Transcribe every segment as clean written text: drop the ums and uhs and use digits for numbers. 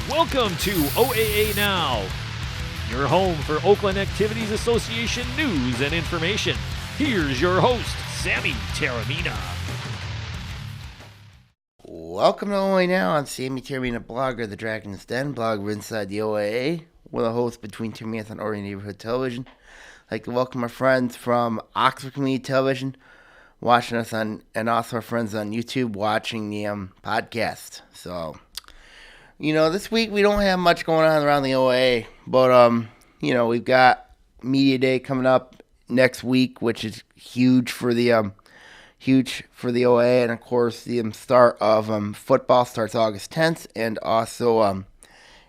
Welcome to OAA Now, your home for Oakland Activities Association news and information. Here's your host, Sammy Taramina. Welcome to OAA Now. I'm Sammy Taramina, blogger of the Dragon's Den, blogger inside the OAA. We're the host between 2 minutes on Oregon Neighborhood Television. I'd like to welcome our friends from Oxford Community Television watching us on, and also our friends on YouTube watching the podcast. So, this week we don't have much going on around the OAA, but, we've got Media Day coming up next week, which is huge for the OAA, and of course the start of football starts August 10th, and also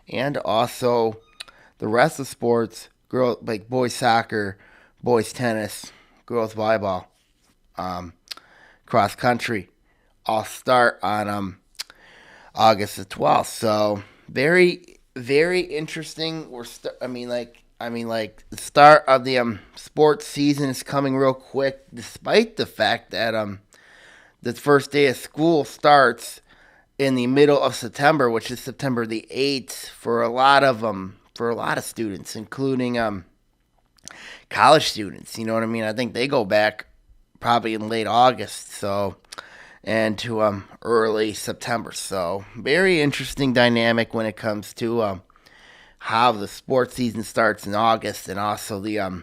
the rest of sports, like boys soccer, boys tennis, girls volleyball, cross country, all start on August the 12th. So very, very interesting. The start of the sports season is coming real quick, despite the fact that the first day of school starts in the middle of September, which is September the 8th for a lot of students, including college students. You know what I mean? I think they go back probably in late August, and to early September. So very interesting dynamic when it comes to how the sports season starts in August, and also the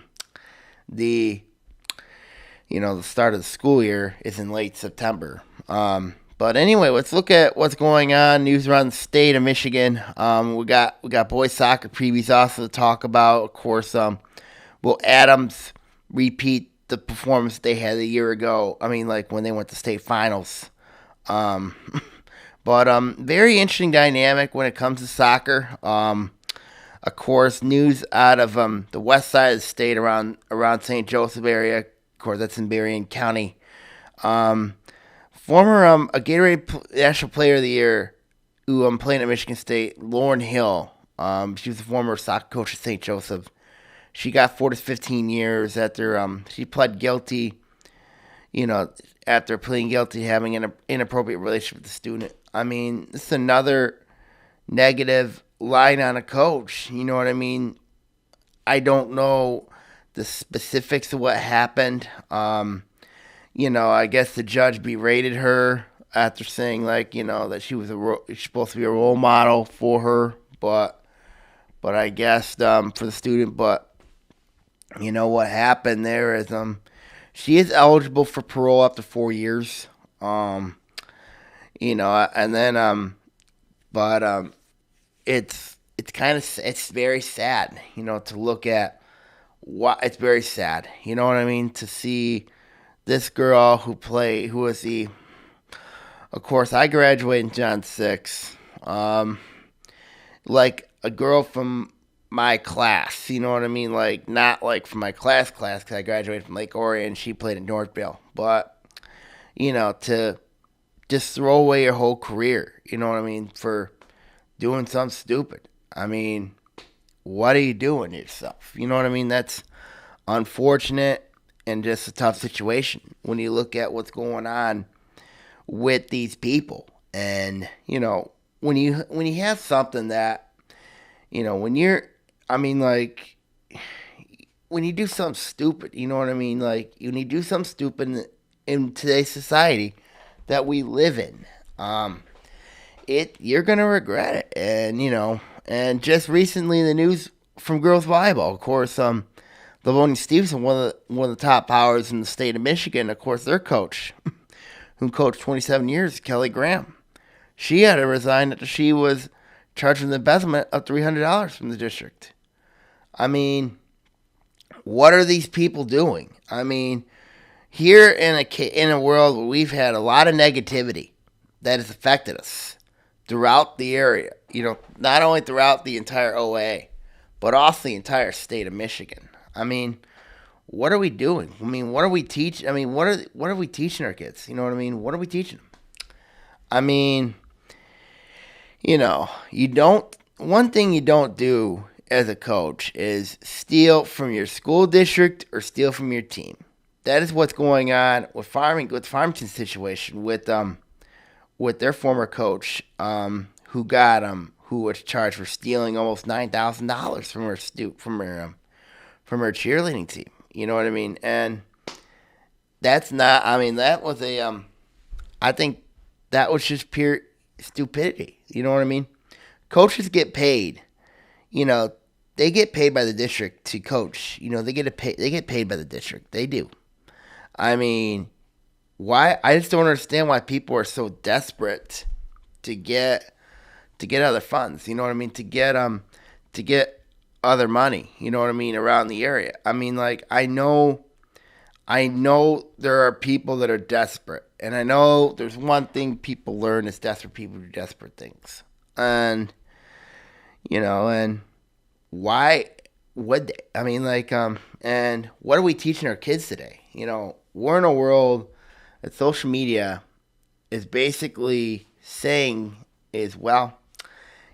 start of the school year is in late September. But anyway, let's look at what's going on. News around the state of Michigan. We got boys soccer previews also to talk about. Of course, will Adams repeat the performance they had a year ago? When they went to state finals. But very interesting dynamic when it comes to soccer. Of course, news out of the west side of the state around St. Joseph area. Of course, that's in Berrien County. Former a Gatorade National Player of the Year, who playing at Michigan State, Lauren Hill. She was a former soccer coach at St. Joseph. She got 4 to 15 years after she pled guilty. After pleading guilty to having an inappropriate relationship with the student. This is another negative line on a coach. You know what I mean? I don't know the specifics of what happened. I guess the judge berated her after saying that she was supposed to be a role model for her, but I guess for the student. But what happened there is she is eligible for parole up to 4 years. And then but it's very sad, to look at what it's very sad. You know what I mean? To see this girl of course, I graduated in John 6, like a girl from my class, you know what I mean? Not from my class, because I graduated from Lake Orion, she played at Northville. But, to just throw away your whole career, you know what I mean, for doing something stupid. What are you doing to yourself? You know what I mean? That's unfortunate and just a tough situation when you look at what's going on with these people. And, when you have something that, when you do something stupid, you know what I mean? When you do something stupid in today's society that we live in, you're going to regret it. And just recently in the news from girls volleyball, of course, Livonia Stevenson, one of the top powers in the state of Michigan, of course, their coach, who coached 27 years, Kelly Graham, she had to resign after she was charged with embezzlement of $300 from the district. What are these people doing? Here in a world where we've had a lot of negativity that has affected us throughout the area, not only throughout the entire OA, but also the entire state of Michigan. What are we doing? What are we teaching? What are we teaching our kids? You know what I mean? What are we teaching them? One thing you don't do as a coach is steal from your school district or steal from your team. That is what's going on with Farmington's situation with their former coach, who who was charged for stealing almost $9,000 from from her cheerleading team. You know what I mean? And that's not. I mean, that was a. I think that was just pure stupidity. You know what I mean? Coaches get paid. You know, they get paid by the district to coach. You know, they get paid by the district. They do. I mean, why? I just don't understand why people are so desperate to get other funds. You know what I mean? To get other money. You know what I mean? Around the area. I mean, like I know there are people that are desperate, and I know there's one thing people learn is desperate people do desperate things, and and why would they? I mean, like, and what are we teaching our kids today? You know, we're in a world that social media is basically saying is, well,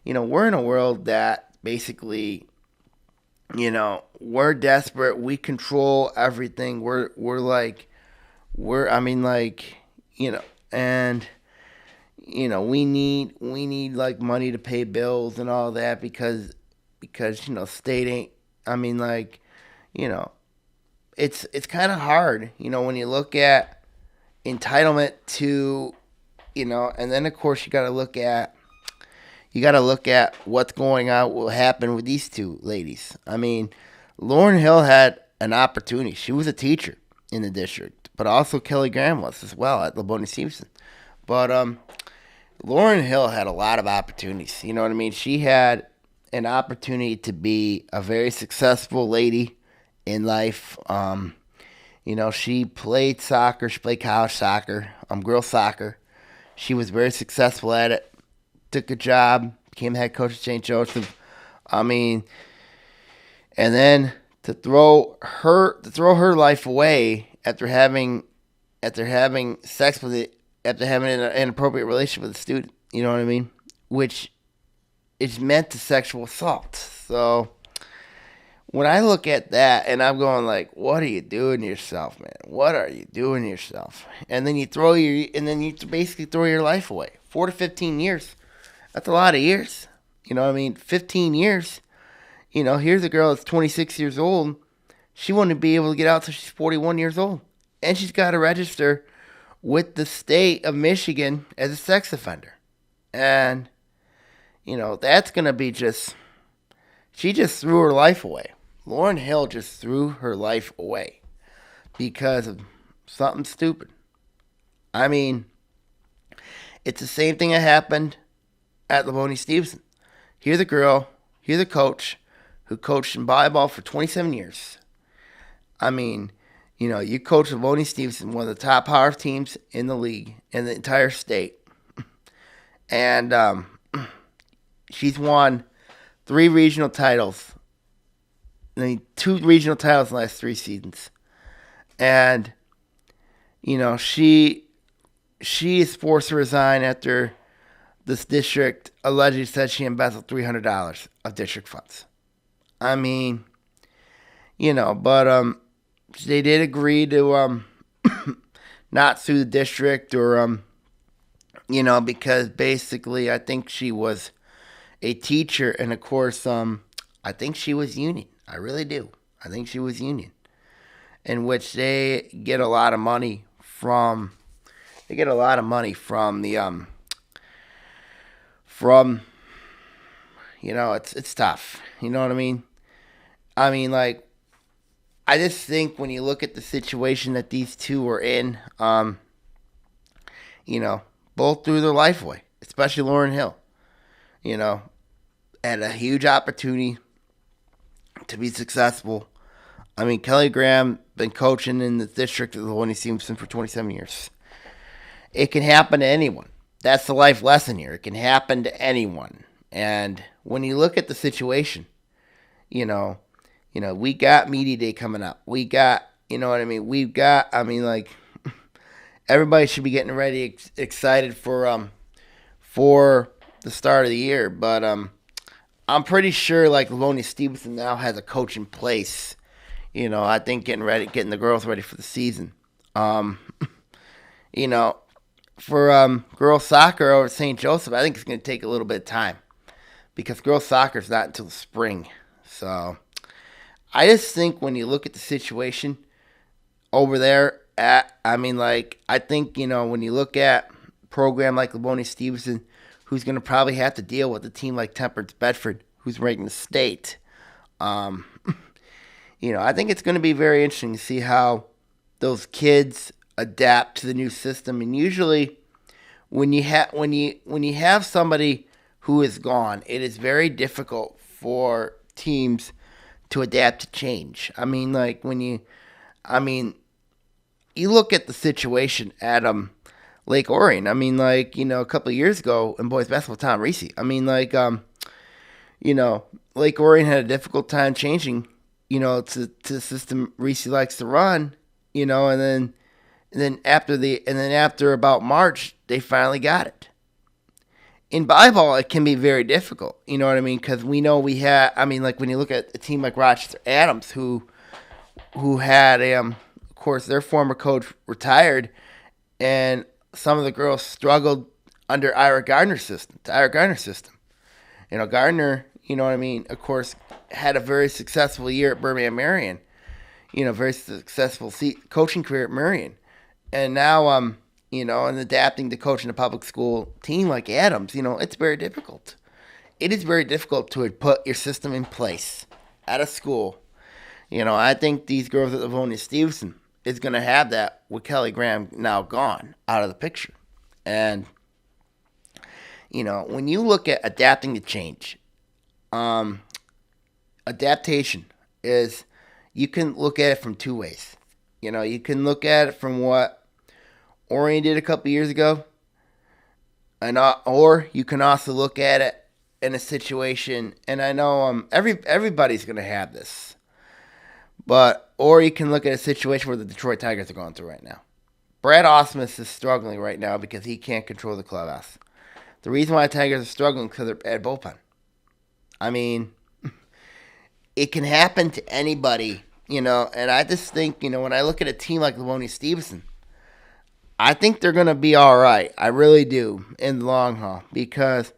we're in a world that basically, we're desperate. We control everything. I mean, like, and, we need like money to pay bills and all that because, state ain't, I mean, like, it's kind of hard, when you look at entitlement to, and then of course you got to look at what's going on, what will happen with these two ladies. I mean, Lauren Hill had an opportunity. She was a teacher in the district, but also Kelly Graham was as well at Labonte Stevenson. But Lauren Hill had a lot of opportunities. You know what I mean? She had an opportunity to be a very successful lady in life. She played soccer. She played college soccer, girls soccer. She was very successful at it. Took a job, became head coach at St. Joseph. I mean, and then to throw her life away after having sex with it, after having an inappropriate relationship with a student. You know what I mean? Which is meant to sexual assault. So when I look at that, and I'm going like, what are you doing to yourself, man? What are you doing to yourself? And then you basically throw your life away. 4 to 15 years. That's a lot of years. You know what I mean? 15 years. Here's a girl that's 26 years old. She wouldn't be able to get out until she's 41 years old. And she's got to register with the state of Michigan as a sex offender. And, that's going to be she just threw her life away. Lauren Hill just threw her life away because of something stupid. I mean, it's the same thing that happened at Labonte Stevenson. Here's a girl, here's a coach who coached in volleyball for 27 years. I mean, you coach Labonte Stevenson, one of the top power teams in the league, in the entire state. And she's won 3 regional titles. 2 regional titles in the last 3 seasons. And, she is forced to resign after this district allegedly said she embezzled $300 of district funds. I mean, but they did agree to not sue the district or because basically I think she was a teacher, and of course I think she was union. I really do. I think she was union, in which they get a lot of money from. They get a lot of money from the it's tough. You know what I mean? I mean, like, I just think when you look at the situation that these two were in, both threw their life away, especially Lauren Hill. Had a huge opportunity to be successful. I mean, Kelly Graham been coaching in the district of Labonte Stevenson for 27 years. It can happen to anyone. That's the life lesson here. It can happen to anyone. And when you look at the situation, we got Media Day coming up. We got, everybody should be getting ready, excited for the start of the year. But I'm pretty sure, like, Labonte Stevenson now has a coach in place. I think getting the girls ready for the season. For girls soccer over at St. Joseph, I think it's going to take a little bit of time because girls soccer is not until spring. So I just think when you look at the situation over there, I think, when you look at a program like Labonte Stevenson, who's going to probably have to deal with a team like Temperance Bedford, who's ranked in the state. Um, I think it's going to be very interesting to see how those kids adapt to the new system. And usually, when you have somebody who is gone, it is very difficult for teams to adapt to change. You look at the situation at Lake Orion. A couple of years ago in boys basketball, Tom Reese. Lake Orion had a difficult time changing, to the system Reese likes to run, and then after about March, they finally got it. In volleyball, it can be very difficult, you know what I mean? Because we know when you look at a team like Rochester Adams, who had, of course, their former coach retired, and some of the girls struggled under Ira Gardner's system. Gardner, of course, had a very successful year at Birmingham Marion, very successful coaching career at Marion. And now, and adapting to coaching a public school team like Adams, it's very difficult. It is very difficult to put your system in place at a school. I think these girls at Livonia Stevenson is going to have that with Kelly Graham now gone out of the picture. And, when you look at adapting to change, adaptation is, you can look at it from two ways. You can look at it from what Orion did a couple years ago, or you can also look at it in a situation, and I know everybody's going to have this, or you can look at a situation where the Detroit Tigers are going through right now. Brad Osmus is struggling right now because he can't control the clubhouse. The reason why the Tigers are struggling is because they're bad bullpen. It can happen to anybody, and I just think, when I look at a team like Livonia Stevenson, I think they're going to be all right. I really do, in the long haul, because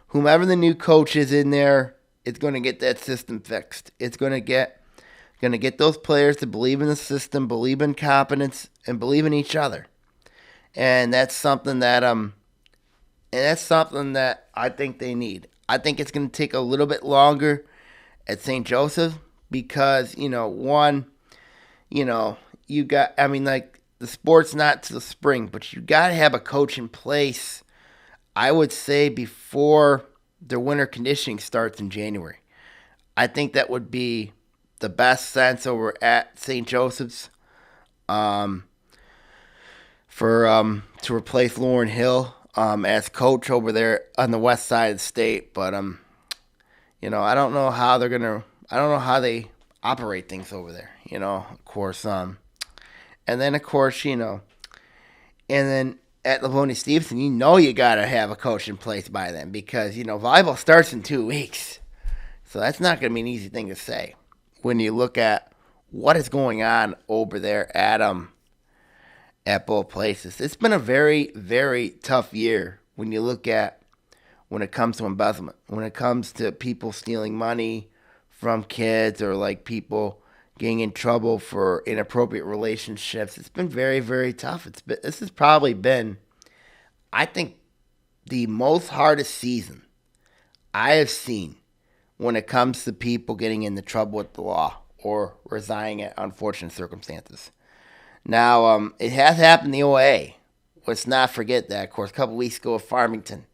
whomever the new coach is in there is going to get that system fixed. It's going to get those players to believe in the system, believe in competence, and believe in each other. And that's something that I think they need. I think it's going to take a little bit longer at St. Joseph because, the sport's not till the spring, but you got to have a coach in place, I would say, before their winter conditioning starts in January. I think that would be the best sense over at St. Joseph's to replace Lauren Hill as coach over there on the west side of the state. But I don't know how they operate things over there. Of course. And then at Livonia Stevenson, you got to have a coach in place by then because, volleyball starts in 2 weeks. So that's not going to be an easy thing to say when you look at what is going on over there at both places. It's been a very, very tough year when it comes to embezzlement, when it comes to people stealing money from kids or like people getting in trouble for inappropriate relationships. It's been very, very tough. This has probably been, I think, the most hardest season I have seen when it comes to people getting into trouble with the law or resigning at unfortunate circumstances. Now, it has happened in the OAA. Let's not forget that, of course, a couple weeks ago at Farmington.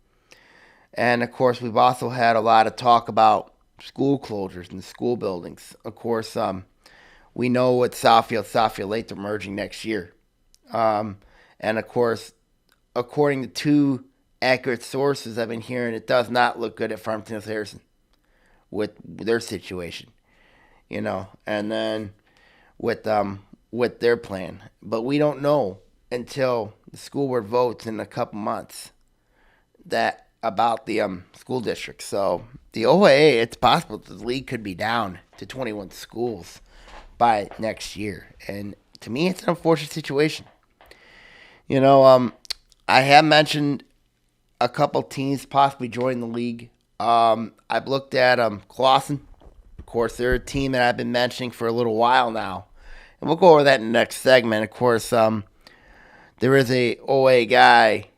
And, of course, we've also had a lot of talk about school closures and school buildings. Of course, we know what Southfield Lake, they're merging next year. And, of course, according to two accurate sources I've been hearing, it does not look good at Farmington Harrison with their situation, and then with their plan. But we don't know until the school board votes in a couple months about the school district. So the OAA, it's possible that the league could be down to 21 schools by next year. And to me, it's an unfortunate situation. I have mentioned a couple teams possibly joining the league I've looked at Clawson. Of course, they're a team that I've been mentioning for a little while now, and we'll go over that in the next segment. Of course, there is a OA guy,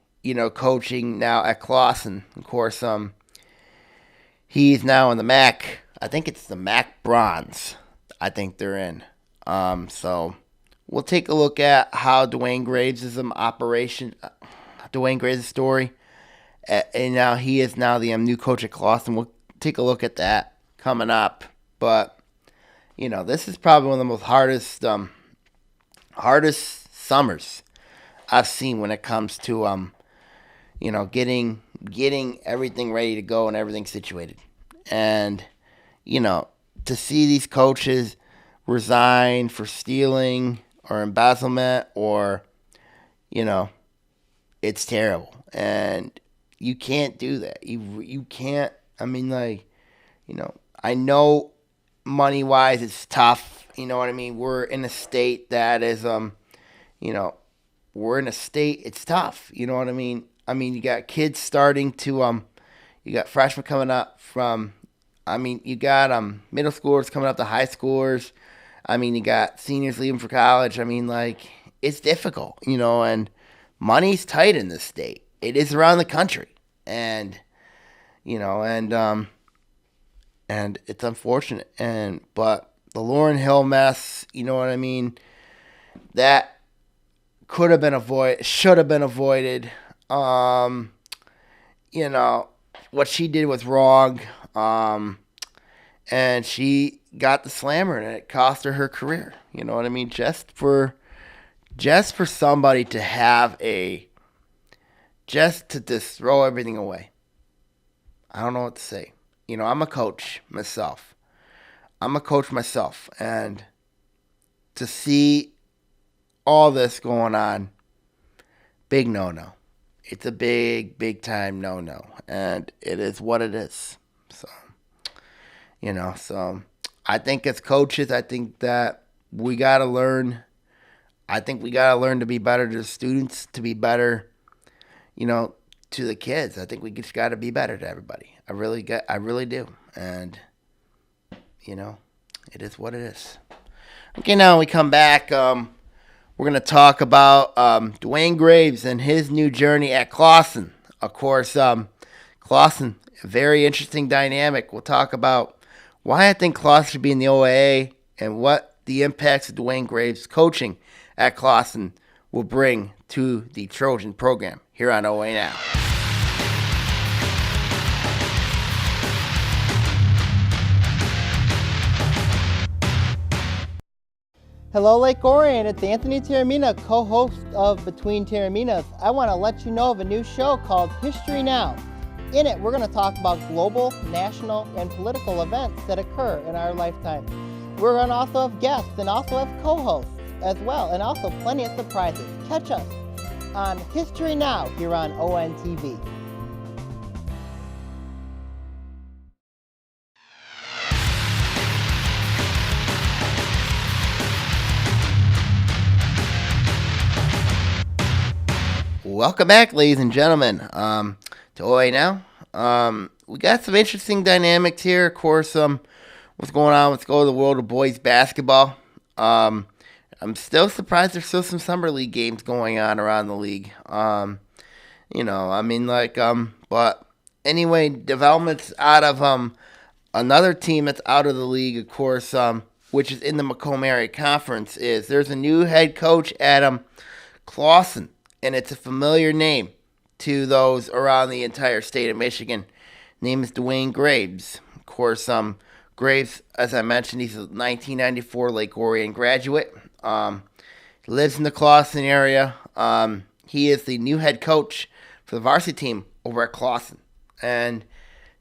coaching now at Clawson. Of course, he's now in the MAC. I think it's the MAC Bronze. I think they're in. So we'll take a look at how Dwayne Graves' Dwayne Graves' story, and now he is now the new coach at Clawson. We'll take a look at that coming up. But this is probably one of the most hardest summers I've seen when it comes to getting everything ready to go and everything situated. And to see these coaches resign for stealing or embezzlement, or it's terrible. And you can't do that. You can't. I mean, I know money wise it's tough. You know what I mean? We're in a state that is we're in a state, it's tough. You know what I mean? You got kids starting to you got freshmen coming up from, you got middle schoolers coming up to high schoolers. You got seniors leaving for college. It's difficult, and money's tight in this state. It is around the country. And and it's unfortunate. But the Laurel Hill mess, that could have been avoided, should have been avoided. What she did was wrong. And she got the slammer, and it cost her career. You know what I mean? Just for somebody to have just to just throw everything away. I don't know what to say. I'm a coach myself. And to see all this going on, big no-no. It's a big time no-no. And it is what it is. So I think as coaches, I think that we got to learn. I think we got to learn to be better to the students, to be better, to the kids. I think we just got to be better to everybody. I really do. And, it is what it is. Okay, now when we come back, we're going to talk about Dwayne Graves and his new journey at Clawson. Of course, Clawson, a very interesting dynamic. We'll talk about why I think Clawson should be in the OAA and what the impacts of Dwayne Graves' coaching at Clawson will bring to the Trojan program here on OAA Now. Hello, Lake Orion. It's Anthony Taramina, co-host of Between Taraminas. I want to let you know of a new show called History Now. In it, we're going to talk about global, national, and political events that occur in our lifetime. We're going to also have guests and also have co-hosts as well, and also plenty of surprises. Catch us on History Now here on ONTV. Welcome back, ladies and gentlemen, to OA Now. We got some interesting dynamics here. Of course, what's going on? Let's go to the world of boys basketball. I'm still surprised there's still some summer league games going on around the league. But anyway, developments out of another team that's out of the league, of course, which is in the Macomb Area Conference, is there's a new head coach, Adam Clawson. And it's a familiar name to those around the entire state of Michigan. Name is Dwayne Graves. Of course, Graves, as I mentioned, he's a 1994 Lake Orion graduate. Lives in the Clawson area. He is the new head coach for the varsity team over at Clawson. And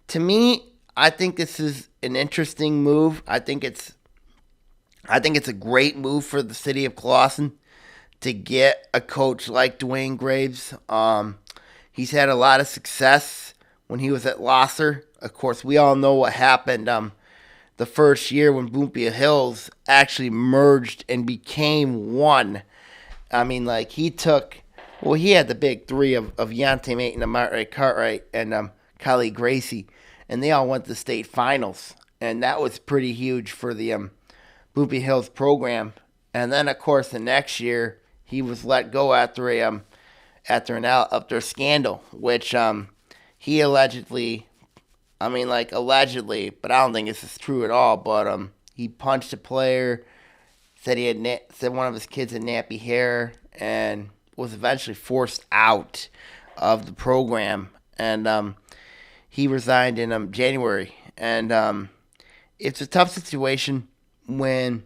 to me, I think this is an interesting move. I think it's a great move for the city of Clawson to get a coach like Dwayne Graves. He's had a lot of success when he was at Losser. Of course, we all know what happened the first year when Boompia Hills actually merged and became one. He had the big three of Yante Mate and Amare Cartwright and Kylie Gracie. and they all went to the state finals, and that was pretty huge for the Bloomfield Hills program. And then, of course, the next year he was let go after a scandal, which he allegedly, allegedly, but I don't think this is true at all. But he punched a player, said one of his kids had nappy hair, and was eventually forced out of the program. And he resigned in January. And it's a tough situation when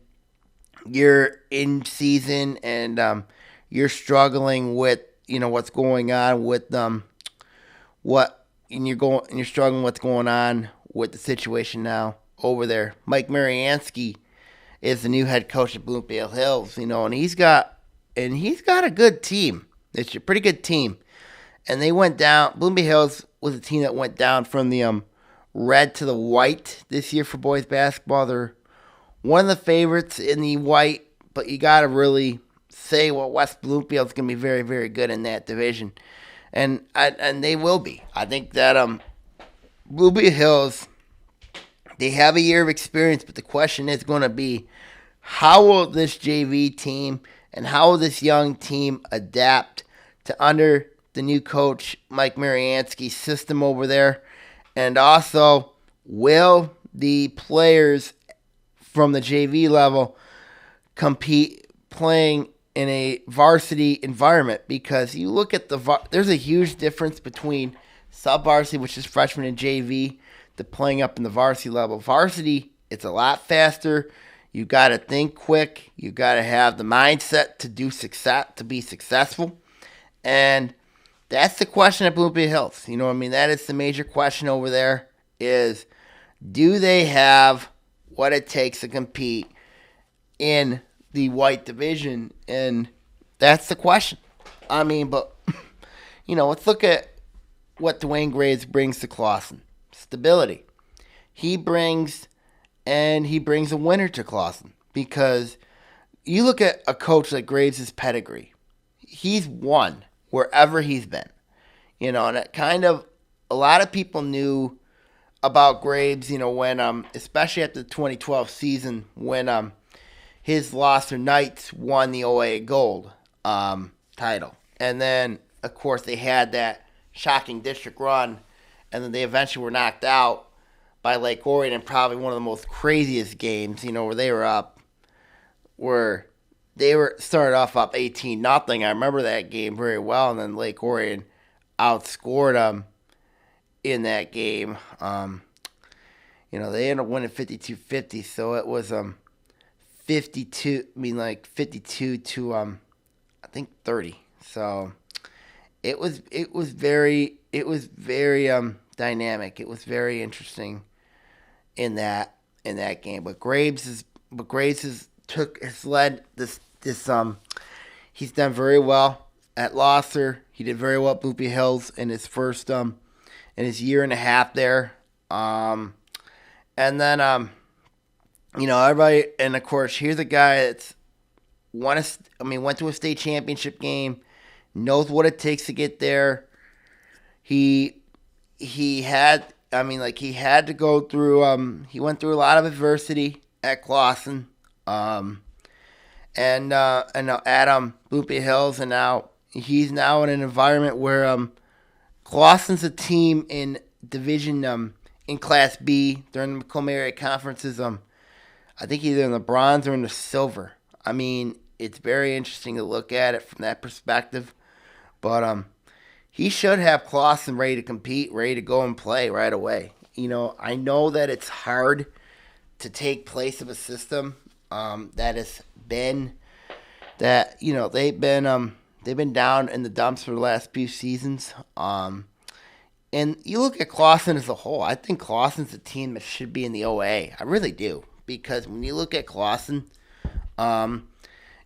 you're in season and you're struggling with what's going on with you're struggling what's going on with the situation now over there. Mike Mariansky is the new head coach at Bloomfield Hills, and he's got a good team. It's a pretty good team. And they went down. Bloomfield Hills was a team that went down from the red to the white this year for boys basketball. They're one of the favorites in the white, but you got to really say, West Bloomfield's going to be very, very good in that division. And they will be. I think that Bloomfield Hills, they have a year of experience, but the question is going to be, how will this JV team and how will this young team adapt to under the new coach, Mike Mariansky's system over there? And also, will the players from the JV level compete playing in a varsity environment? Because you look at there's a huge difference between sub-varsity, which is freshman and JV, to playing up in the varsity level. Varsity, it's a lot faster. You got to think quick. You got to have the mindset to be successful. And that's the question at Bloomfield Hills. That is the major question over there is, do they have what it takes to compete in the white division? And that's the question. But, let's look at what Dwayne Graves brings to Clawson. Stability. He brings a winner to Clawson, because you look at a coach like Graves' pedigree. He's won wherever he's been. And it kind of, a lot of people knew about Graves, when, especially at the 2012 season, when his Gloucester Knights won the OAA Gold title. And then, of course, they had that shocking district run, and then they eventually were knocked out by Lake Orion in probably one of the most craziest games, where they started off up 18-0. I remember that game very well, and then Lake Orion outscored them in that game. They ended up winning 52-50, so it was 52 to I think 30. So it was very dynamic. It was very interesting in that game. But Graves has led this he's done very well at Gloucester. He did very well at Bloomfield Hills in his first in his year and a half there. And then everybody, and of course, here's a guy that's went to a state championship game, knows what it takes to get there. He had to go through, he went through a lot of adversity at Clawson, and now at Bloomfield Hills, and now he's in an environment where Clawson's a team in division in Class B during the Macomb Area Conferences. I think either in the bronze or in the silver. It's very interesting to look at it from that perspective. But he should have Clawson ready to compete, ready to go and play right away. I know that it's hard to take place of a system that has been that they've been down in the dumps for the last few seasons. And you look at Clawson as a whole. I think Clawson's a team that should be in the OA. I really do, because when you look at Clawson,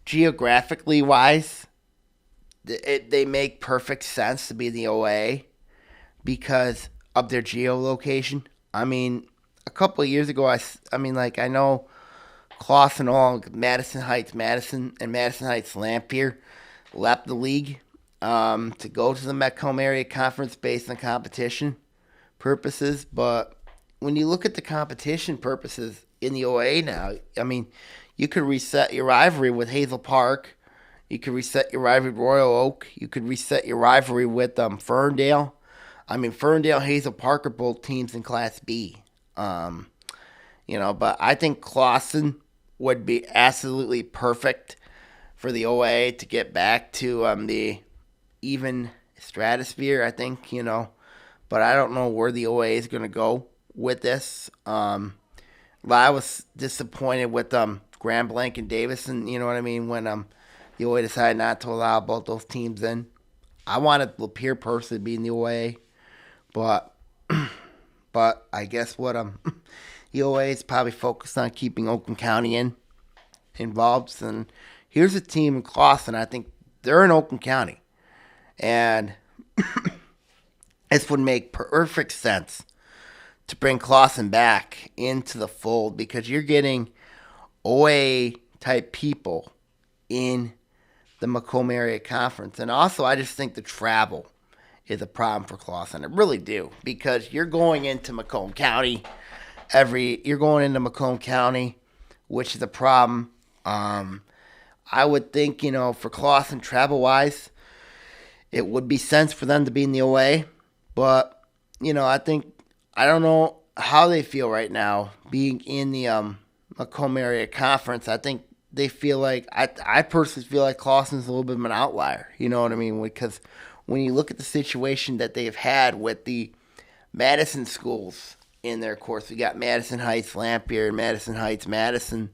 geographically wise, they make perfect sense to be in the OA because of their geolocation. A couple of years ago, I know Clawson along Madison Heights Lampier left the league to go to the Macomb Area Conference based on competition purposes, but when you look at the competition purposes in the OAA now, I mean, you could reset your rivalry with Hazel Park. You could reset your rivalry with Royal Oak. You could reset your rivalry with Ferndale. I mean, Ferndale, Hazel Park are both teams in Class B. But I think Clawson would be absolutely perfect for the OA to get back to the even stratosphere, I think, But I don't know where the OA is going to go with this. I was disappointed with Grand Blanc and Davison, you know what I mean, when the OA decided not to allow both those teams in. I wanted Lapeer personally to be in the OA, but I guess what the OA is probably focused on keeping Oakland County involved. And here's a team in Clawson. I think they're in Oakland County, and this would make perfect sense to bring Clawson back into the fold because you're getting OA type people in the Macomb Area Conference. And also, I just think the travel is a problem for Clawson. I really do, because you're going into Macomb County which is a problem. I would think, for Clawson travel-wise, it would be sense for them to be in the OA. But, I don't know how they feel right now being in the Macomb Area Conference. I think they feel like, I personally feel like Clawson's a little bit of an outlier. You know what I mean? Because when you look at the situation that they've had with the Madison schools in their course, we got Madison Heights, Lampier, Madison Heights, Madison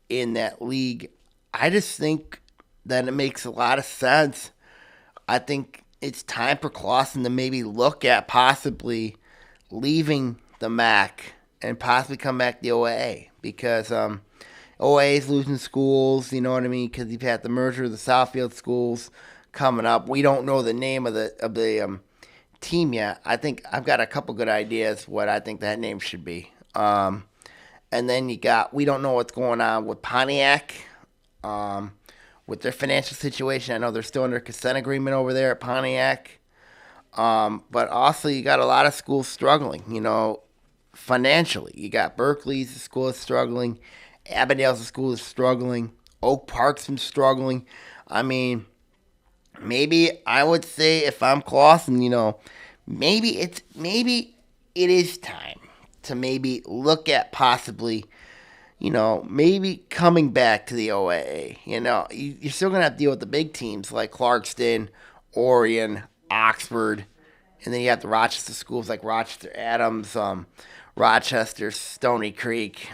in that league. I just think that it makes a lot of sense. I think it's time for Clawson to maybe look at possibly leaving the MAC and possibly come back to the OAA, because OAA is losing schools, you know what I mean, because you've had the merger of the Southfield schools coming up. We don't know the name of the team yet. I think I've got a couple good ideas what I think that name should be. And then we don't know what's going on with Pontiac, with their financial situation. I know they're still under a consent agreement over there at Pontiac. But also you got a lot of schools struggling, financially. You got Berkeley's school is struggling. Avondale's school is struggling. Oak Park's been struggling. I mean, maybe I would say if I'm Clawson, maybe it is time to maybe look at possibly, maybe coming back to the OAA. You're still going to have to deal with the big teams like Clarkston, Orion, Oxford, and then you have the Rochester schools like Rochester Adams, Rochester, Stony Creek,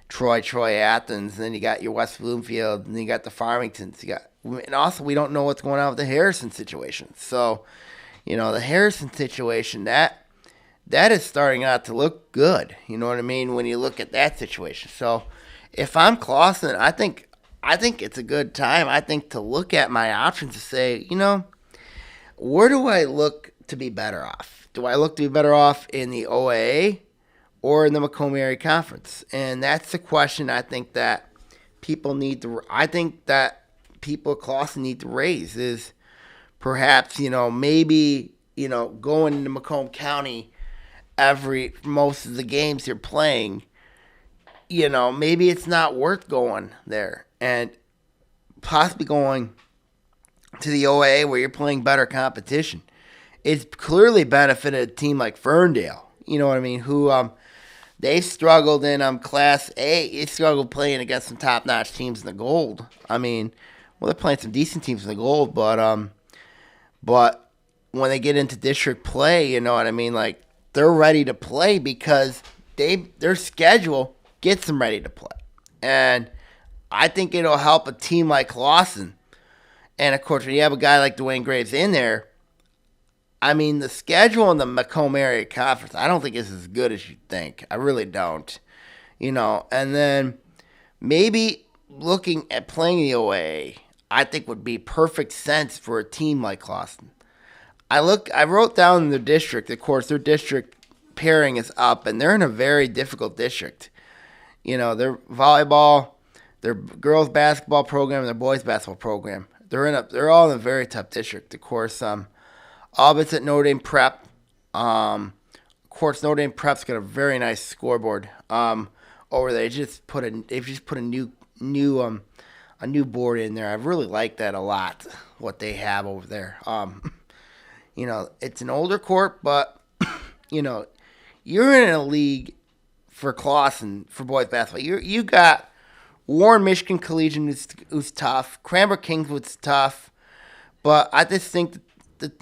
Troy Athens, and then you got your West Bloomfield, and then you got the Farmingtons. And also we don't know what's going on with the Harrison situation. So, the Harrison situation, that is starting out to look good. You know what I mean? When you look at that situation. So, if I'm Clawson, I think it's a good time. I think to look at my options to say, where do I look to be better off? Do I look to be better off in the OAA or in the Macomb Area Conference? And that's the question I think that people at Clawson need to raise is perhaps, maybe, going into Macomb County most of the games you're playing, maybe it's not worth going there and possibly going to the OAA where you're playing better competition. It's clearly benefited a team like Ferndale, you know what I mean, who they struggled in Class A. They struggled playing against some top-notch teams in the Gold. I mean, they're playing some decent teams in the Gold, but when they get into district play, you know what I mean, like they're ready to play because their schedule gets them ready to play. And I think it'll help a team like Clawson. And, of course, when you have a guy like Dwayne Graves in there, I mean, the schedule in the Macomb Area Conference, I don't think is as good as you think. I really don't. And then maybe looking at playing the OAA, I think would be perfect sense for a team like Clawson. I wrote down their district. Of course, their district pairing is up, and they're in a very difficult district. Their volleyball, their girls basketball program, and their boys basketball program. They're all in a very tough district. Of course, Albit's at Notre Dame Prep. Of Of course, Notre Dame Prep's got a very nice scoreboard over there. They've just put a new board in there. I really like that a lot. What they have over there. It's an older court, but you're in a league for Clawson for boys basketball. You got Warren Michigan Collegiate who's tough. Cranbrook Kingswood's tough, but I just think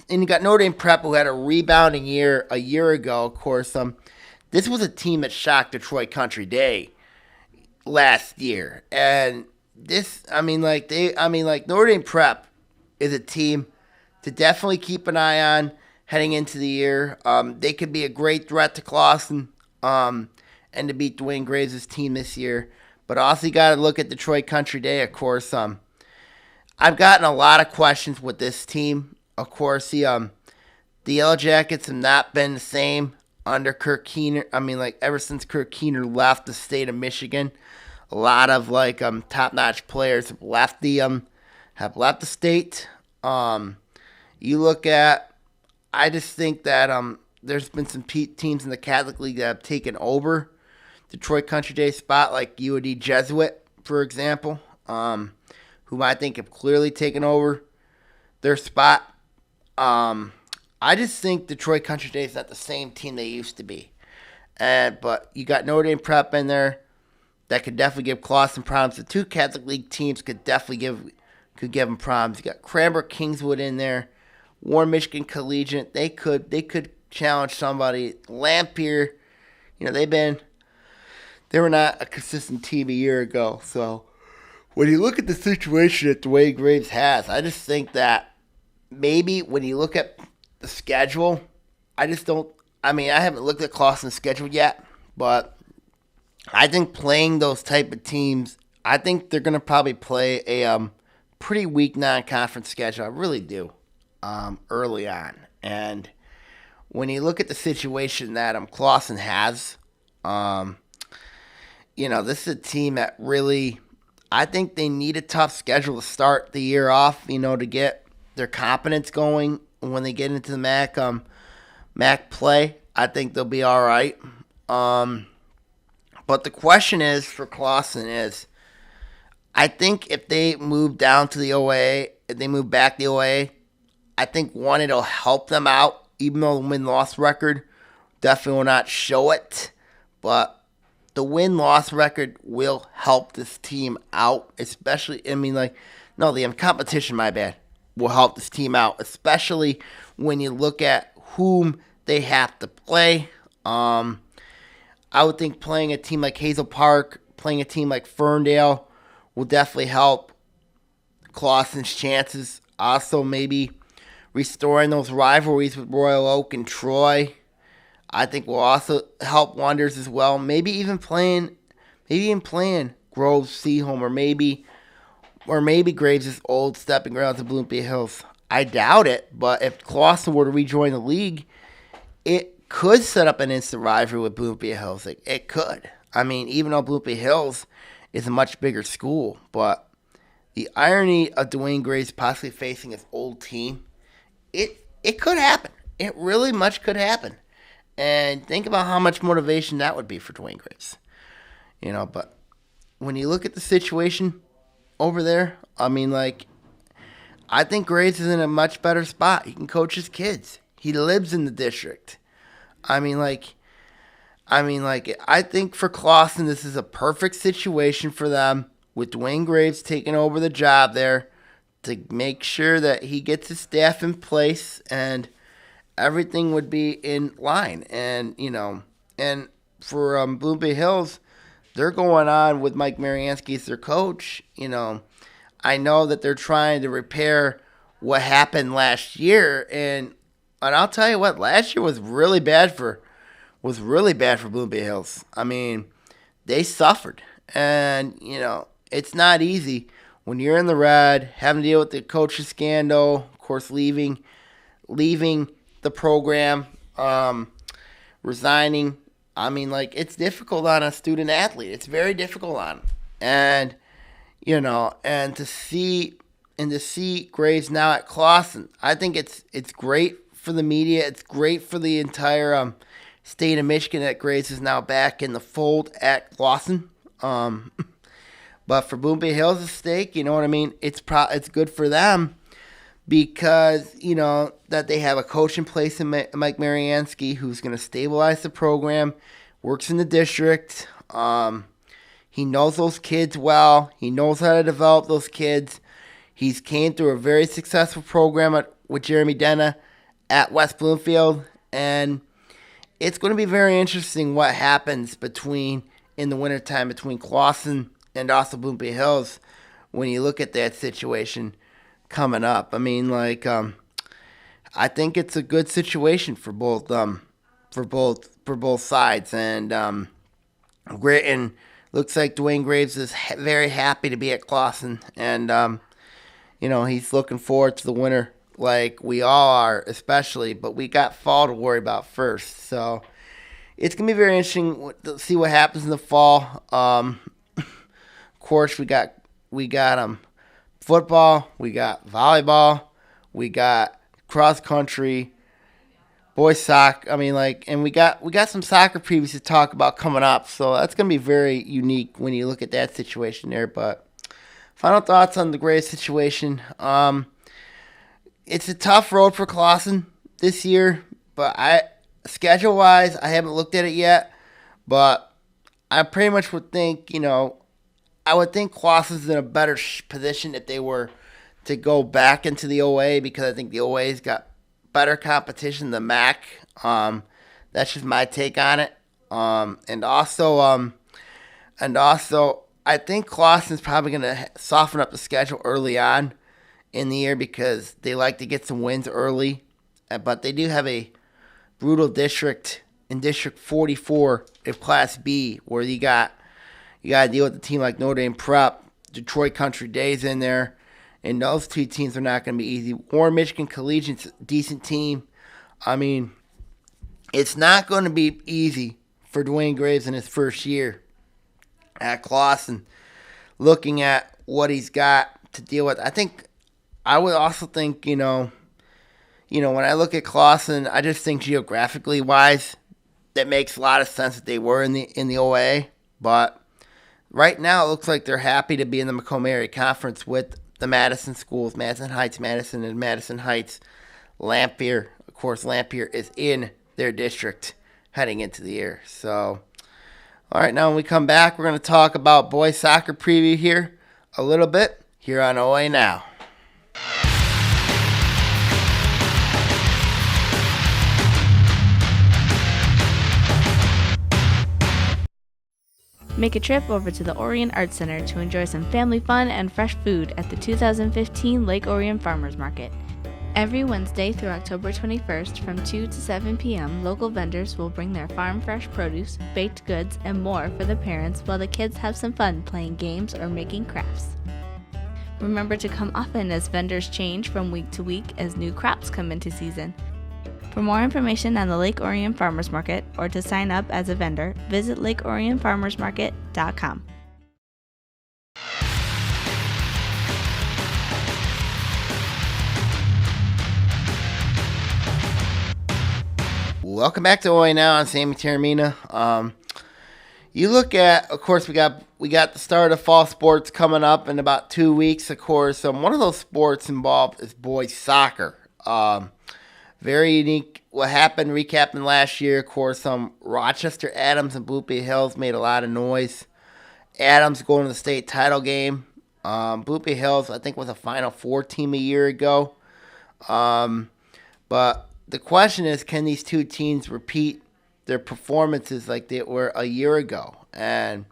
and you got Notre Dame Prep who had a rebounding year a year ago. Of course, this was a team that shocked Detroit Country Day last year, and Notre Dame Prep is a team to definitely keep an eye on heading into the year. They could be a great threat to Clawson and to beat Dwayne Graves' team this year. But also you got to look at Detroit Country Day, of course. I've gotten a lot of questions with this team. Of course, the Yellow Jackets have not been the same under Kirk Keener. Ever since Kirk Keener left the state of Michigan, a lot of top-notch players have left the state. You look at, I just think that there's been some teams in the Catholic League that have taken over Detroit Country Day spot, like UAD Jesuit, for example, whom I think have clearly taken over their spot. I just think Detroit Country Day is not the same team they used to be. But you got Notre Dame Prep in there that could definitely give Clawson problems. The two Catholic League teams could definitely give them problems. You got Cranbrook Kingswood in there, Warren Michigan Collegiate. They could challenge somebody. Lampere, they were not a consistent team a year ago. So when you look at the situation that Dwayne Graves has, I just think that maybe when you look at the schedule, I haven't looked at Clawson's schedule yet, but I think playing those type of teams, I think they're going to probably play a pretty weak non-conference schedule. I really do, early on. And when you look at the situation that Clawson has, this is a team that really, I think they need a tough schedule to start the year off, to get their confidence going when they get into the MAC play. I think they'll be all right. But the question is for Clawson is, I think if they move down to the OAA, if they move back the OAA, I think one, it'll help them out, even though the win-loss record definitely will not show it. But the win-loss record will help this team out, especially, the competition, my bad, will help this team out, especially when you look at whom they have to play. I would think playing a team like Hazel Park, playing a team like Ferndale will definitely help Clawson's chances. Also, maybe restoring those rivalries with Royal Oak and Troy, I think will also help wonders as well. Maybe even playing Groves, Seaholm, or maybe Graves' old stepping grounds of Bloomfield Hills. I doubt it, but if Clawson were to rejoin the league, it could set up an instant rivalry with Bloomfield Hills. It could. Even though Bloomfield Hills is a much bigger school, but the irony of Dwayne Graves possibly facing his old team, it could happen. It really much could happen. And think about how much motivation that would be for Dwayne Graves. But when you look at the situation over there, I think Graves is in a much better spot. He can coach his kids. He lives in the district. I think for Clawson, this is a perfect situation for them with Dwayne Graves taking over the job there to make sure that he gets his staff in place and everything would be in line. And for Bloomfield Hills, they're going on with Mike Mariansky as their coach. I know that they're trying to repair what happened last year, and I'll tell you what, last year was really bad for Bloomfield Hills. They suffered, and it's not easy when you're in the red, having to deal with the coach's scandal, of course, leaving the program, resigning. It's difficult on a student athlete. It's very difficult on them. And and to see Graves now at Clawson, I think it's great for the media. It's great for the entire State of Michigan that Graves is now back in the fold at Clawson. But for Boone Bay Hills' stake, you know what I mean? It's good for them because, that they have a coach in place in Mike Mariansky who's going to stabilize the program, works in the district. He knows those kids well. He knows how to develop those kids. He's came through a very successful program with Jeremy Denna at West Bloomfield. And it's going to be very interesting what happens in the wintertime between Clawson and also Boone Bay Hills when you look at that situation coming up. I mean, I think it's a good situation for both sides. And Gritton looks like Dwayne Graves is very happy to be at Clawson, and he's looking forward to the winter like we all are, especially. But we got fall to worry about first, so it's gonna be very interesting to see what happens in the fall. Of course, we got football, we got volleyball, we got cross country, boys soccer. I mean, and we got some soccer previews to talk about coming up. So that's gonna be very unique when you look at that situation there. But final thoughts on the Graves situation. It's a tough road for Clawson this year, but schedule wise, I haven't looked at it yet. But I pretty much would think, I would think Clawson's in a better position if they were to go back into the OA, because I think the OA's got better competition than MAC. That's just my take on it. And also, I think Clawson's probably going to soften up the schedule early on in the year because they like to get some wins early. But they do have a brutal district in District 44 of Class B, where you got to deal with a team like Notre Dame Prep, Detroit Country Days in there. And those two teams are not going to be easy. Warren Michigan Collegiate's a decent team. I mean, it's not going to be easy for Dwayne Graves in his first year at Clawson, looking at what he's got to deal with. I would also think, when I look at Clawson, I just think geographically wise, that makes a lot of sense that they were in the OA. But right now, it looks like they're happy to be in the Macomb Area Conference with the Madison schools, Madison Heights, Madison, and Madison Heights. Lampere, of course, Lampere is in their district heading into the year. So, all right, now when we come back, we're going to talk about boys soccer preview here a little bit here on OA Now. Make a trip over to the Orion Arts Center to enjoy some family fun and fresh food at the 2015 Lake Orion Farmers Market. Every Wednesday through October 21st from 2 to 7 p.m., local vendors will bring their farm fresh produce, baked goods, and more for the parents while the kids have some fun playing games or making crafts. Remember to come often as vendors change from week to week as new crops come into season. For more information on the Lake Orion Farmers Market or to sign up as a vendor, visit lakeorionfarmersmarket.com. Welcome back to OA Now. I'm Sammy Taramina. You look at, of course, we got the start of fall sports coming up in about 2 weeks. Of course, one of those sports involved is boys soccer. Very unique. What happened, recapping last year, of course, Rochester, Adams, and Boone Bay Hills made a lot of noise. Adams going to the state title game. Boone Bay Hills, I think, was a Final Four team a year ago. But the question is, can these two teams repeat their performances like they were a year ago? And,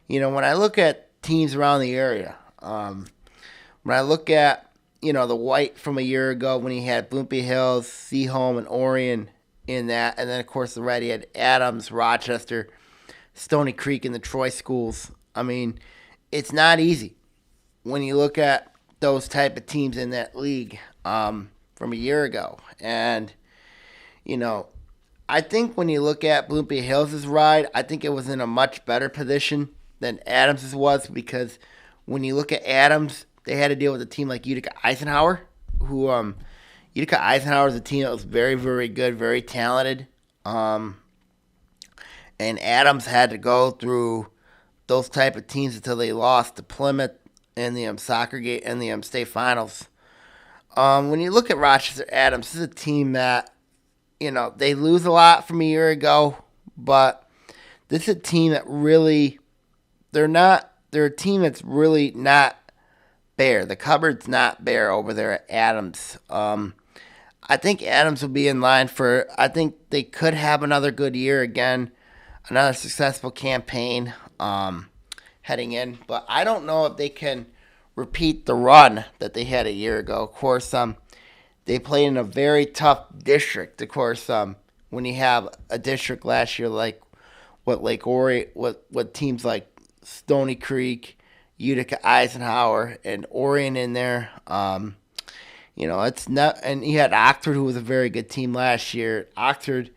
when I look at teams around the area, when I look at the white from a year ago when he had Boone Bay Hills, Seaholm, and Orion in that. And then, of course, the red, he had Adams, Rochester, Stony Creek, and the Troy schools. I mean, it's not easy when you look at those type of teams in that league from a year ago. And, I think when you look at Boone Bay Hills' ride, I think it was in a much better position than Adams' was, because when you look at Adams, they had to deal with a team like Utica Eisenhower, who Utica Eisenhower is a team that was very, very good, very talented. and Adams had to go through those type of teams until they lost to Plymouth in the soccer game and the state finals. When you look at Rochester Adams, this is a team that, they lose a lot from a year ago, but this is a team that really, they're a team that's really not bare. The cupboard's not bare over there at Adams. I think Adams will be in line I think they could have another good year again, another successful campaign heading in, but I don't know if they can repeat the run that they had a year ago. Of course, they played in a very tough district. Of course, when you have a district last year like what Lake Orion, what teams like Stony Creek, Utica, Eisenhower, and Orion in there. It's not, and he had Oxford, who was a very good team last year. Oxford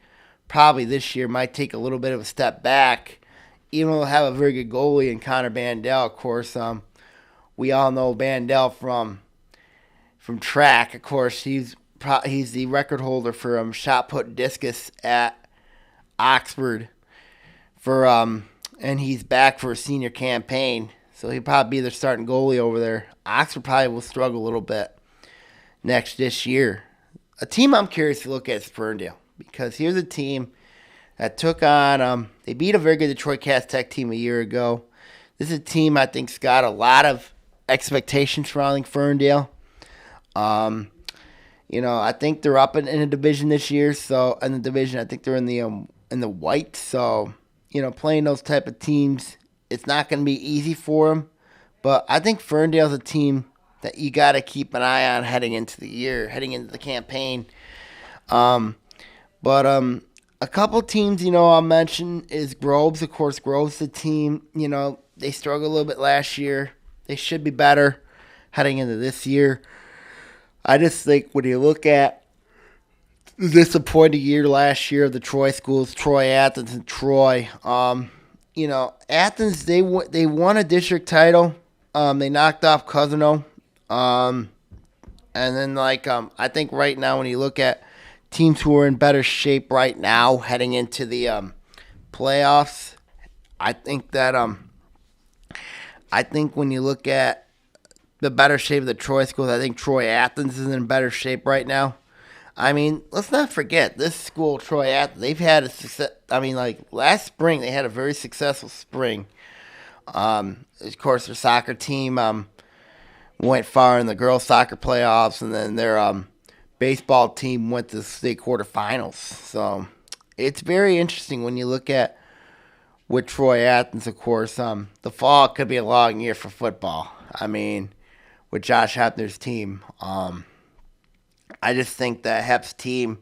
probably this year might take a little bit of a step back, even though they'll have a very good goalie in Connor Bandel. Of course, we all know Bandel from track. Of course, he's the record holder for shot put discus at Oxford and he's back for a senior campaign, so he'll probably be their starting goalie over there. Oxford probably will struggle a little bit this year. A team I'm curious to look at is Ferndale, because here's a team that took on they beat a very good Detroit Cast Tech team a year ago. This is a team I think's got a lot of expectations surrounding Ferndale. I think they're up in a division this year. So in the division, I think they're in the white. So playing those type of teams, it's not going to be easy for them. But I think Ferndale's a team that you got to keep an eye on heading into the year, heading into the campaign. But a couple teams, I'll mention is Groves. Of course, Groves, the team, they struggled a little bit last year. They should be better heading into this year. I just think when you look at the disappointing year last year of the Troy schools, Troy, Athens, and Troy, Athens, they won a district title. They knocked off Cousino. And then, I think right now when you look at teams who are in better shape right now heading into the playoffs, I think when you look at the better shape of the Troy schools, I think Troy Athens is in better shape right now. I mean, let's not forget, this school, Troy Athens, they've had a success. I mean, last spring, they had a very successful spring. Of course, their soccer team went far in the girls' soccer playoffs, and then their baseball team went to the state quarterfinals. So it's very interesting when you look at with Troy Athens, of course. The fall could be a long year for football. I mean, with Josh Hepner's team. I just think that Hep's team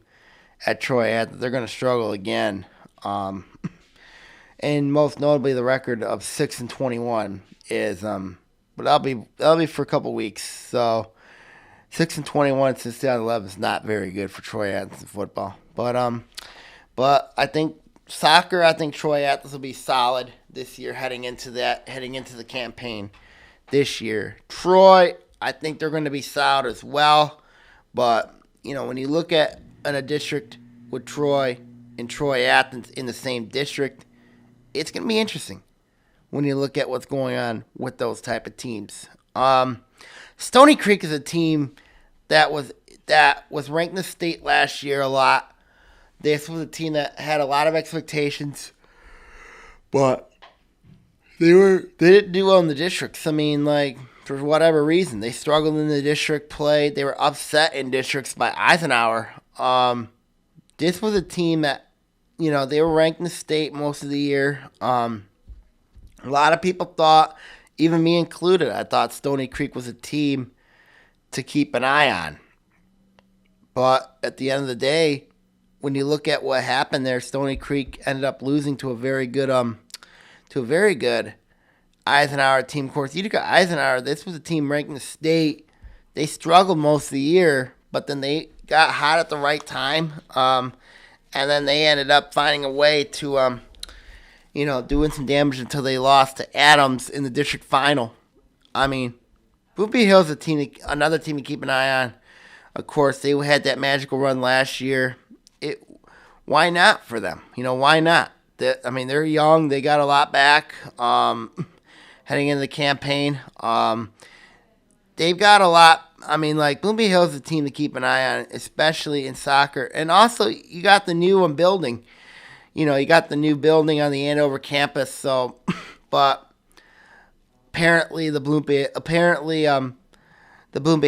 at Troy Athens, they're going to struggle again. And most notably, the record of 6-21 is, but that'll be for a couple weeks. So 6-21 since 2011 is not very good for Troy Athens in football. But I think soccer, I think Troy Athens will be solid this year heading into the campaign this year. Troy, I think they're going to be solid as well. But, when you look at a district with Troy and Troy Athens in the same district, it's going to be interesting when you look at what's going on with those type of teams. Stony Creek is a team that was ranked in the state last year a lot. This was a team that had a lot of expectations, but they didn't do well in the districts. I mean, for whatever reason, they struggled in the district play. They were upset in districts by Eisenhower. This was a team that, they were ranked in the state most of the year. A lot of people thought, even me included, I thought Stony Creek was a team to keep an eye on. But at the end of the day, when you look at what happened there, Stony Creek ended up losing to a very good Eisenhower team. Of course, Utica Eisenhower, this was a team ranked in the state. They struggled most of the year, but then they got hot at the right time. And then they ended up finding a way to, doing some damage until they lost to Adams in the district final. I mean, Boopie Hill's another team to keep an eye on. Of course, they had that magical run last year. Why not for them? Why not? they're young. They got a lot back heading into the campaign. They've got a lot. I mean, like, Bloomfield Hills is a team to keep an eye on, especially in soccer. And also, you got the new building. You got the new building on the Andover campus. So, but apparently the Bloomfield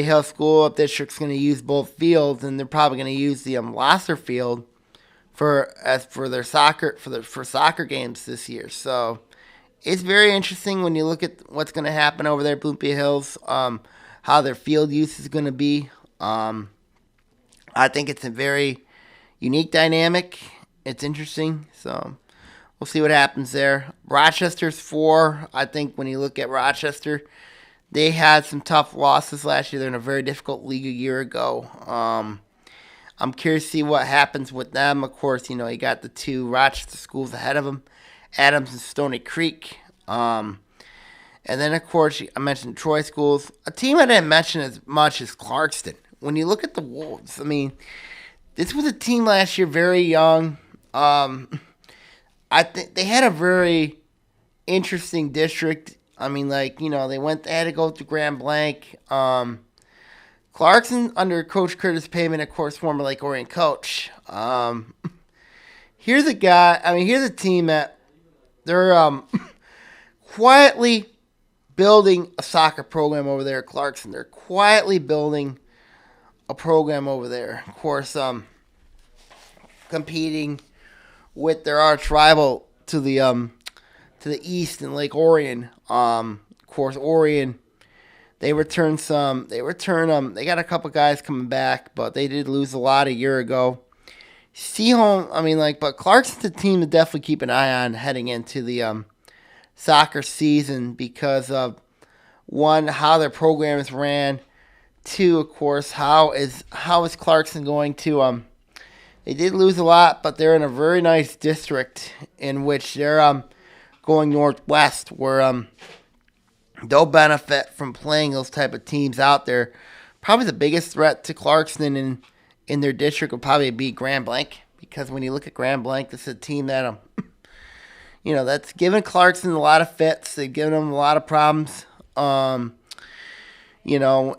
Hills School District's going to use both fields, and they're probably going to use the Lasser Field for their soccer games this year. So it's very interesting when you look at what's going to happen over there at Bloomfield Hills, how their field use is going to be. I think it's a very unique dynamic. It's interesting. So we'll see what happens there. Rochester's 4. I think when you look at Rochester, they had some tough losses last year. They're in a very difficult league a year ago. I'm curious to see what happens with them. Of course, you got the 2 Rochester schools ahead of them, Adams and Stony Creek. And then, of course, I mentioned Troy schools. A team I didn't mention as much as Clarkston. When you look at the Wolves, I mean, this was a team last year, very young. I think they had a very interesting district. I mean, like, they had to go to Grand Blanc. Clarkson, under Coach Curtis Pavement, of course, former Lake Orion coach. Here's a team that they're quietly building a soccer program over there at Clarkson. They're quietly building a program over there. Of course, competing with their arch rival to the east in Lake Orion. Of course, Orion, they got a couple guys coming back, but they did lose a lot a year ago. But Clarkson's a team to definitely keep an eye on heading into the soccer season because of, one, how their program is ran. 2, of course, how is Clarkson going to they did lose a lot, but they're in a very nice district in which they're going northwest, where they'll benefit from playing those type of teams out there. Probably the biggest threat to Clarkson in their district would probably be Grand Blanc, because when you look at Grand Blanc, this is a team that that's given Clarkson a lot of fits. They've given them a lot of problems.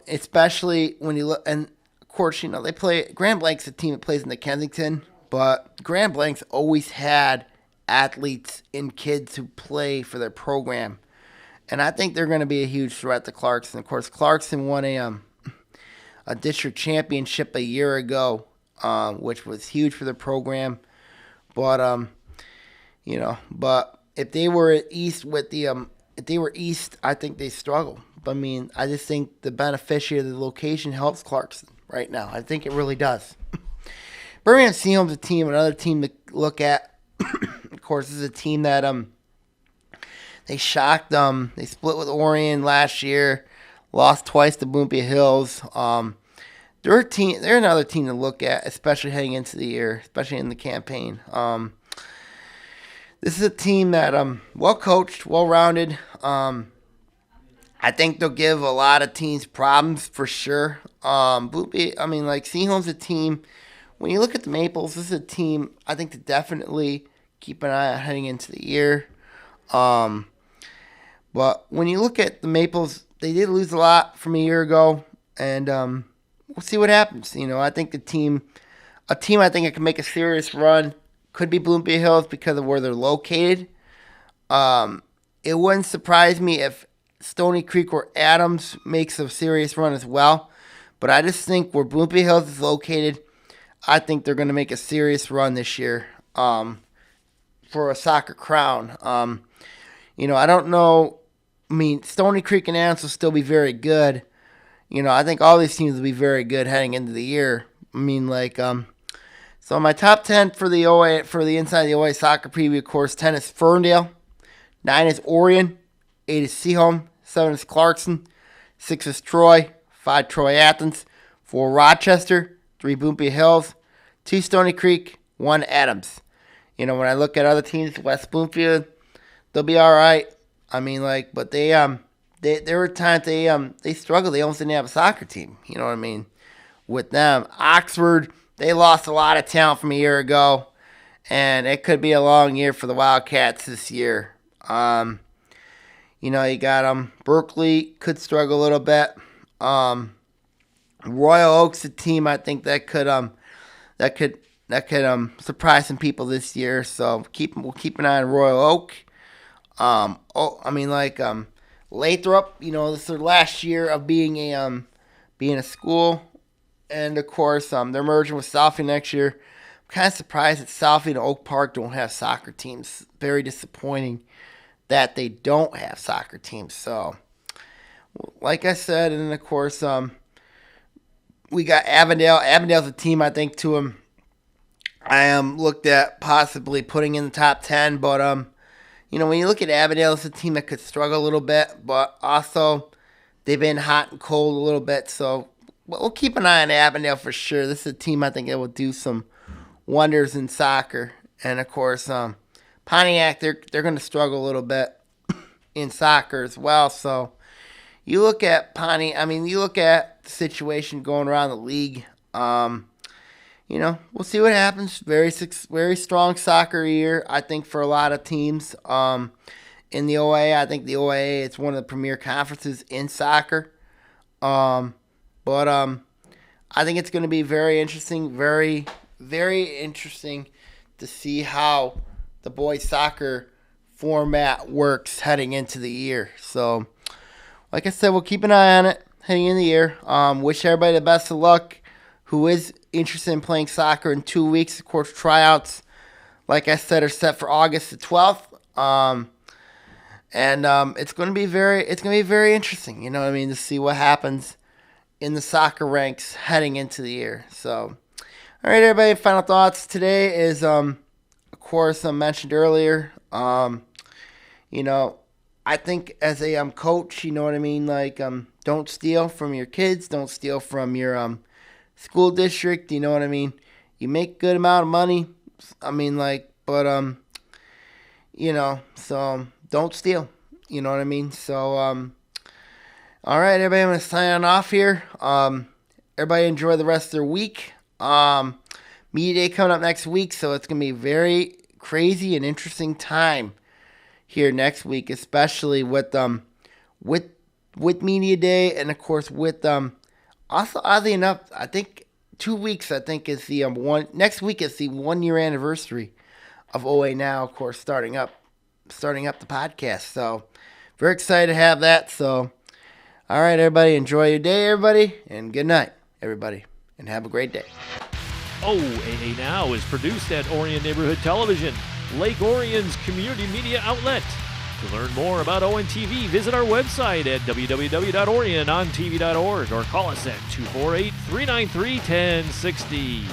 Especially when you look, and of course, they play. Grand Blanc's a team that plays in the Kensington, but Grand Blanc's always had athletes and kids who play for their program, and I think they're going to be a huge threat to Clarkson. Of course, Clarkson won a district championship a year ago, which was huge for the program. But but if they were east I think they struggle. But I just think the beneficiary of the location helps Clarkson right now. I think it really does. Birmingham Seaholm's another team to look at. Of course, this is a team that they shocked them. They split with Orion last year, lost twice to Bloomfield Hills. They're another team to look at, especially heading into the year, especially in the campaign. This is a team that well coached, well rounded. I think they'll give a lot of teams problems for sure. Seaholm's a team. When you look at the Maples, this is a team I think to definitely keep an eye on heading into the year. But when you look at the Maples, they did lose a lot from a year ago, and we'll see what happens. I think a team I think that can make a serious run could be Bloomfield Hills because of where they're located. It wouldn't surprise me if Stony Creek or Adams makes a serious run as well. But I just think where Bloomfield Hills is located, I think they're going to make a serious run this year for a soccer crown. I don't know. Stony Creek and Adams will still be very good. I think all these teams will be very good heading into the year. So my top 10 for the OA, for the Inside the OA Soccer Preview, of course, 10 is Ferndale, 9 is Orion, 8 is Seaholm, 7 is Clarkson, 6 is Troy, 5 Troy Athens, 4 Rochester, 3 Bloomfield Hills, 2 Stony Creek, 1 Adams. When I look at other teams, West Bloomfield, they'll be all right. But there were times they struggled. They almost didn't have a soccer team. You know what I mean? With them, Oxford, they lost a lot of talent from a year ago, and it could be a long year for the Wildcats this year. You got Berkeley could struggle a little bit. Royal Oak's a team I think that could surprise some people this year. So we'll keep an eye on Royal Oak. Lathrop, this is their last year of being a school, and of course they're merging with Southie next year. I'm kind of surprised that Southie and Oak Park don't have soccer teams. Very disappointing that they don't have soccer teams. So, like I said, and then of course we got Avondale. Avondale's a team I think I looked at possibly putting in the top 10, but when you look at Avondale, it's a team that could struggle a little bit, but also they've been hot and cold a little bit, so we'll keep an eye on Avondale for sure. This is a team I think that will do some wonders in soccer, and of course Pontiac, they're going to struggle a little bit in soccer as well. So you look at you look at the situation going around the league. We'll see what happens. Very strong soccer year, I think, for a lot of teams. In the OAA, I think the OAA is one of the premier conferences in soccer. But I think it's going to be very interesting, very, very interesting to see how the boys soccer format works heading into the year. So, like I said, we'll keep an eye on it heading into the year. Wish everybody the best of luck who is interested in playing soccer in 2 weeks. Of course, tryouts, like I said, are set for August the 12th. It's going to be very interesting, to see what happens in the soccer ranks heading into the year. So, all right, everybody, final thoughts today is, of course, I mentioned earlier, I think as a coach, don't steal from your kids, don't steal from your school district, you make a good amount of money, so don't steal, so, all right, everybody, I'm going to sign off here. Everybody enjoy the rest of their week. Media Day coming up next week, so it's going to be a very crazy and interesting time here next week, especially with Media Day, and of course with also, oddly enough, I think 2 weeks is the next week is the 1 year anniversary of OAA Now, of course, starting up the podcast. So very excited to have that. So all right, everybody, enjoy your day, everybody, and good night, everybody, and have a great day. OAA Now is produced at Orion Neighborhood Television, Lake Orion's community media outlet. To learn more about ONTV, visit our website at www.orionontv.org or call us at 248-393-1060.